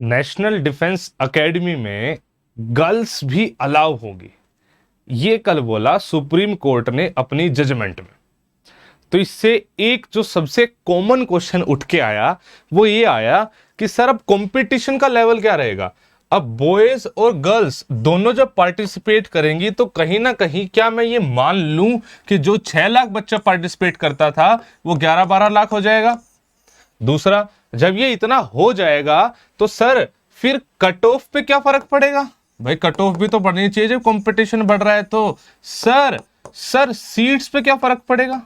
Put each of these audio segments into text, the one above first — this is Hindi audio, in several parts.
नेशनल डिफेंस एकेडमी में गर्ल्स भी अलाउ होगी, ये कल बोला सुप्रीम कोर्ट ने अपनी जजमेंट में। तो इससे एक जो सबसे कॉमन क्वेश्चन उठ के आया वो ये आया कि सर अब कंपटीशन का लेवल क्या रहेगा। अब बॉयज और गर्ल्स दोनों जब पार्टिसिपेट करेंगी तो कहीं ना कहीं क्या मैं ये मान लूं कि जो 6 लाख बच्चा पार्टिसिपेट करता था वो 11-12 लाख हो जाएगा। दूसरा, जब ये इतना हो जाएगा तो सर फिर कट ऑफ पे क्या फर्क पड़ेगा। भाई कट ऑफ भी तो बढ़नी चाहिए जब कंपटीशन बढ़ रहा है। तो सर सीट्स पे क्या फर्क पड़ेगा।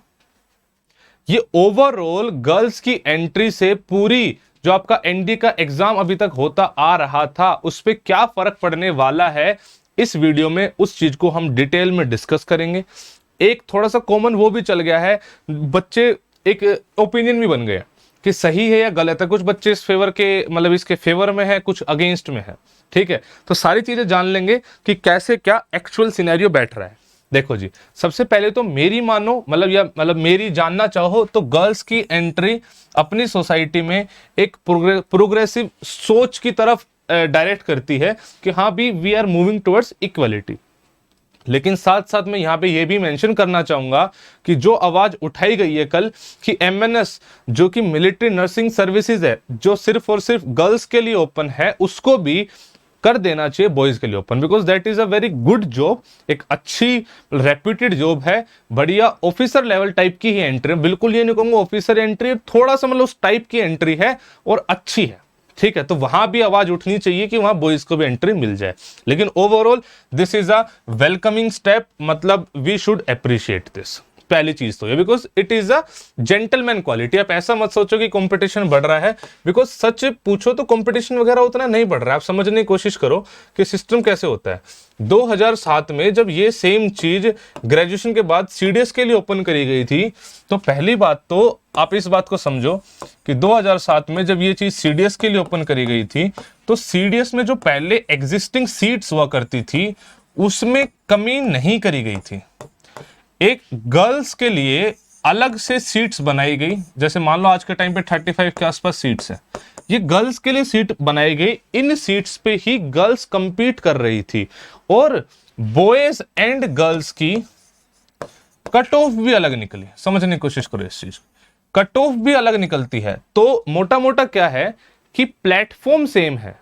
ये ओवरऑल गर्ल्स की एंट्री से पूरी जो आपका एनडी का एग्जाम अभी तक होता आ रहा था उस पे क्या फर्क पड़ने वाला है, इस वीडियो में उस चीज को हम डिटेल में डिस्कस करेंगे। एक थोड़ा सा कॉमन वो भी चल गया है, बच्चे एक ओपिनियन भी बन गया कि सही है या गलत है। कुछ बच्चे इस फेवर के मतलब इसके फेवर में है, कुछ अगेंस्ट में है। ठीक है, तो सारी चीजें जान लेंगे कि कैसे क्या एक्चुअल सिनेरियो बैठ रहा है। देखो जी, सबसे पहले तो मेरी मानो मतलब मेरी जानना चाहो तो गर्ल्स की एंट्री अपनी सोसाइटी में एक प्रोग्रेसिव सोच की तरफ डायरेक्ट करती है कि हाँ भी we are moving towards equality. लेकिन साथ साथ मैं यहां पे ये भी मेंशन करना चाहूंगा कि जो आवाज उठाई गई है कल कि एमएनएस जो कि मिलिट्री नर्सिंग सर्विसेज है जो सिर्फ और सिर्फ गर्ल्स के लिए ओपन है, उसको भी कर देना चाहिए बॉयज के लिए open, because that is a very good job. एक अच्छी रेप्यूटेड जॉब है, बढ़िया ऑफिसर लेवल टाइप की ही एंट्री। बिल्कुल ये नहीं कहूंगा ऑफिसर एंट्री, थोड़ा सा मतलब उस टाइप की एंट्री है और अच्छी है। ठीक है, तो वहां भी आवाज उठनी चाहिए कि वहां बॉयज को भी एंट्री मिल जाए। लेकिन overall this is a welcoming step, मतलब वी शुड अप्रिशिएट दिस। पहली चीज तो ये, because it is a gentleman quality. आप ऐसा मत सोचो कि कंपटीशन बढ़ रहा है, बिकॉज सच पूछो तो कंपटीशन वगैरह उतना नहीं बढ़ रहा है। आप समझने की कोशिश करो कि सिस्टम कैसे होता है। 2007 में जब ये सेम चीज ग्रेजुएशन के बाद सीडीएस के लिए ओपन करी गई थी, तो पहली बात तो आप इस बात को समझो कि 2007 में जब ये चीज सीडीएस के लिए ओपन करी गई थी तो सीडीएस में जो पहले एग्जिस्टिंग सीट्स हुआ करती थी उसमें कमी नहीं करी गई थी। एक गर्ल्स के लिए अलग से सीट्स बनाई गई, जैसे मान लो आज के टाइम पे 35 के आसपास सीट्स है, ये गर्ल्स के लिए सीट बनाई गई। इन सीट्स पे ही गर्ल्स कंपीट कर रही थी और बॉयज एंड गर्ल्स की कट ऑफ भी अलग निकली। समझने की कोशिश करो इस चीज, कट ऑफ भी अलग निकलती है। तो मोटा मोटा क्या है कि प्लेटफॉर्म सेम है,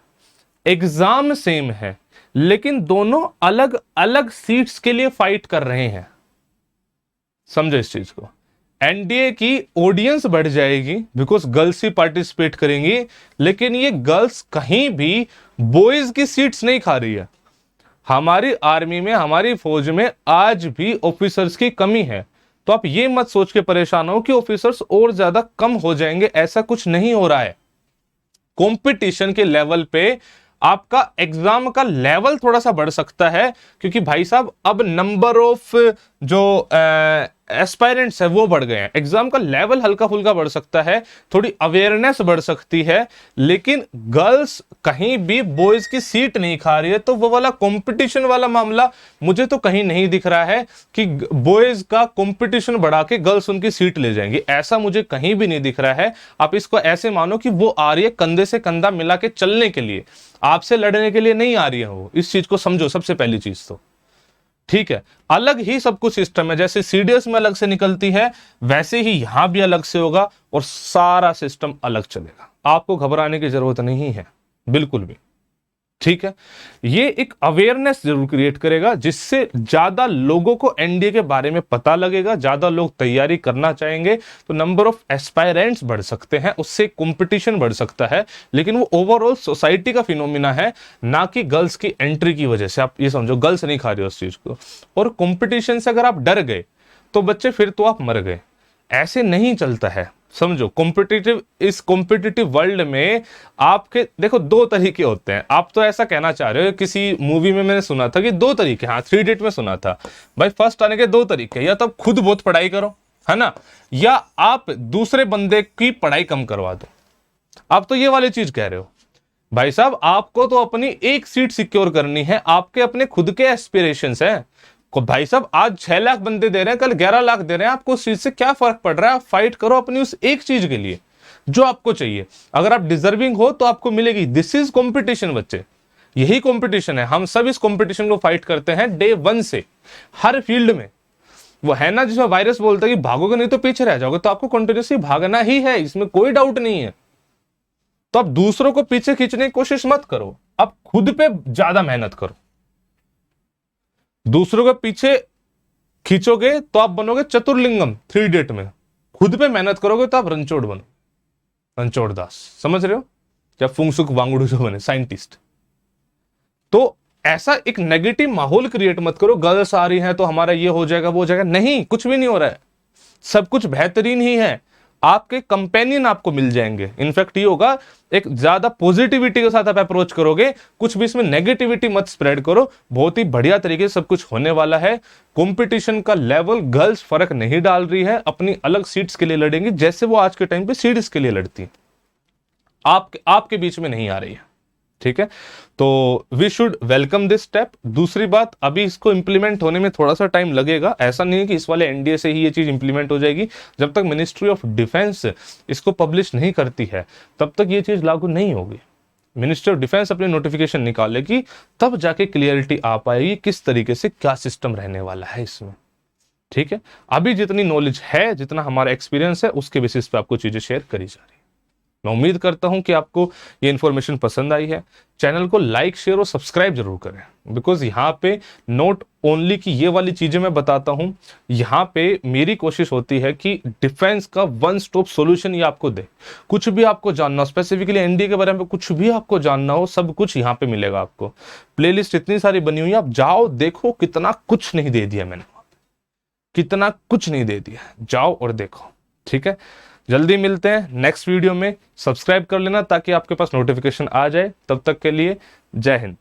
एग्जाम सेम है, लेकिन दोनों अलग अलग सीट्स के लिए फाइट कर रहे हैं। समझो इस चीज को। एनडीए की ऑडियंस बढ़ जाएगी बिकॉज गर्ल्स ही पार्टिसिपेट करेंगी, लेकिन ये गर्ल्स कहीं भी बॉयज की सीट्स नहीं खा रही है। हमारी आर्मी में, हमारी फौज में आज भी ऑफिसर्स की कमी है। तो आप ये मत सोच के परेशान हो कि ऑफिसर्स और ज्यादा कम हो जाएंगे, ऐसा कुछ नहीं हो रहा है। कंपटीशन के लेवल पे आपका एग्जाम का लेवल थोड़ा सा बढ़ सकता है, क्योंकि भाई साहब अब नंबर ऑफ जो एस्पायरेंट्स है वो बढ़ गए हैं। एग्जाम का लेवल हल्का फुल्का बढ़ सकता है, थोड़ी अवेयरनेस बढ़ सकती है, लेकिन गर्ल्स कहीं भी बॉयज की सीट नहीं खा रही है। तो वो वाला कंपटीशन वाला मामला मुझे तो कहीं नहीं दिख रहा है कि बॉयज का कंपटीशन बढ़ा के गर्ल्स उनकी सीट ले जाएंगी, ऐसा मुझे कहीं भी नहीं दिख रहा है। आप इसको ऐसे मानो कि वो आ रही है कंधे से कंधा मिला के चलने के लिए, आपसे लड़ने के लिए नहीं आ रही है वो। इस चीज को समझो सबसे पहली चीज तो। ठीक है, अलग ही सब कुछ सिस्टम है, जैसे सीडीएस में अलग से निकलती है वैसे ही यहां भी अलग से होगा और सारा सिस्टम अलग चलेगा। आपको घबराने की जरूरत नहीं है बिल्कुल भी। ठीक है, ये एक अवेयरनेस जरूर क्रिएट करेगा जिससे ज्यादा लोगों को एनडीए के बारे में पता लगेगा, ज्यादा लोग तैयारी करना चाहेंगे, तो नंबर ऑफ एस्पायरेंट्स बढ़ सकते हैं, उससे कंपटीशन बढ़ सकता है। लेकिन वो ओवरऑल सोसाइटी का फिनोमिना है, ना कि गर्ल्स की एंट्री की वजह से। आप ये समझो गर्ल्स नहीं खा रही हो उस चीज को। और कंपटीशन से अगर आप डर गए तो बच्चे फिर तो आप मर गए, ऐसे नहीं चलता है। समझो इस कॉम्पिटिटिव वर्ल्ड में आपके देखो 2 तरीके होते हैं। आप तो ऐसा कहना चाह रहे हो, किसी मूवी में मैंने सुना था कि 2 तरीके, हाँ 3 इडियट में सुना था भाई, फर्स्ट आने के 2 तरीके, या तो आप खुद बहुत पढ़ाई करो है ना, या आप दूसरे बंदे की पढ़ाई कम करवा दो। आप तो ये वाली चीज कह रहे हो। भाई साहब आपको तो अपनी एक सीट सिक्योर करनी है, आपके अपने खुद के एस्पिरेशंस हैं। भाई साहब आज 6 लाख बंदे दे रहे हैं, कल 11 लाख दे रहे हैं, आपको उस चीज से क्या फर्क पड़ रहा है। आप फाइट करो अपनी उस एक चीज के लिए। जो आपको चाहिए। अगर आप डिजर्विंग हो तो आपको मिलेगी। दिस इज कॉम्पिटिशन बच्चे, यही कॉम्पिटिशन है। हम सब इस कॉम्पिटिशन को फाइट करते हैं डे वन से, हर फील्ड में। वो है ना जिसमें वायरस बोलता है कि भागोगे नहीं तो पीछे रह जाओगे, तो आपको कंटिन्यूसली भागना ही है, इसमें कोई डाउट नहीं है। तो आप दूसरों को पीछे खींचने की कोशिश मत करो, आप खुद पे ज्यादा मेहनत करो। दूसरों के पीछे खींचोगे तो आप बनोगे चतुर्लिंगम 3 इडियट में, खुद पे मेहनत करोगे तो आप रणछोड़ बनो, रणछोड़ दास, समझ रहे हो? या फुंगसुक वांगडू जो बने साइंटिस्ट। तो ऐसा एक नेगेटिव माहौल क्रिएट मत करो, गर्ल्स आ रही हैं तो हमारा ये हो जाएगा वो हो जाएगा, नहीं, कुछ भी नहीं हो रहा है, सब कुछ बेहतरीन ही है। आपके कंपेनियन आपको मिल जाएंगे। इनफैक्ट ये होगा, एक ज्यादा पॉजिटिविटी के साथ आप अप्रोच करोगे, कुछ भी इसमें नेगेटिविटी मत स्प्रेड करो, बहुत ही बढ़िया तरीके से सब कुछ होने वाला है। कंपटीशन का लेवल गर्ल्स फर्क नहीं डाल रही है, अपनी अलग सीट्स के लिए लड़ेंगी, जैसे वो आज के टाइम पे सीट्स के लिए लड़ती है, आपके बीच में नहीं आ रही है, ठीक है? तो we should welcome this step. दूसरी बात, अभी इसको इंप्लीमेंट होने में थोड़ा सा टाइम लगेगा, ऐसा नहीं है कि इस वाले एनडीए से ही ये चीज इंप्लीमेंट हो जाएगी। जब तक मिनिस्ट्री ऑफ डिफेंस इसको पब्लिश नहीं करती है तब तक ये चीज लागू नहीं होगी। मिनिस्ट्री ऑफ डिफेंस अपनी नोटिफिकेशन निकालेगी, तब जाके क्लियरिटी आ पाएगी किस तरीके से क्या सिस्टम रहने वाला है इसमें, ठीक है? अभी जितनी नॉलेज है, जितना हमारा एक्सपीरियंस है, उसके बेसिस पे आपको चीजें शेयर करी जा रही है। मैं उम्मीद करता हूं कि आपको ये इंफॉर्मेशन पसंद आई है। चैनल को लाइक, शेयर और सब्सक्राइब जरूर करें, बिकॉज यहाँ पे नॉट ओनली कि ये वाली चीजें मैं बताता हूं, यहाँ पे मेरी कोशिश होती है कि डिफेंस का वन स्टॉप सॉल्यूशन ये आपको दे। कुछ भी आपको जानना हो, स्पेसिफिकली एनडीए के बारे में कुछ भी आपको जानना हो, सब कुछ यहाँ पे मिलेगा आपको। प्लेलिस्ट इतनी सारी बनी हुई है, आप जाओ देखो, कितना कुछ नहीं दे दिया मैंने, कितना कुछ नहीं दे दिया, जाओ और देखो, ठीक है? जल्दी मिलते हैं नेक्स्ट वीडियो में। सब्सक्राइब कर लेना ताकि आपके पास नोटिफिकेशन आ जाए। तब तक के लिए जय हिंद।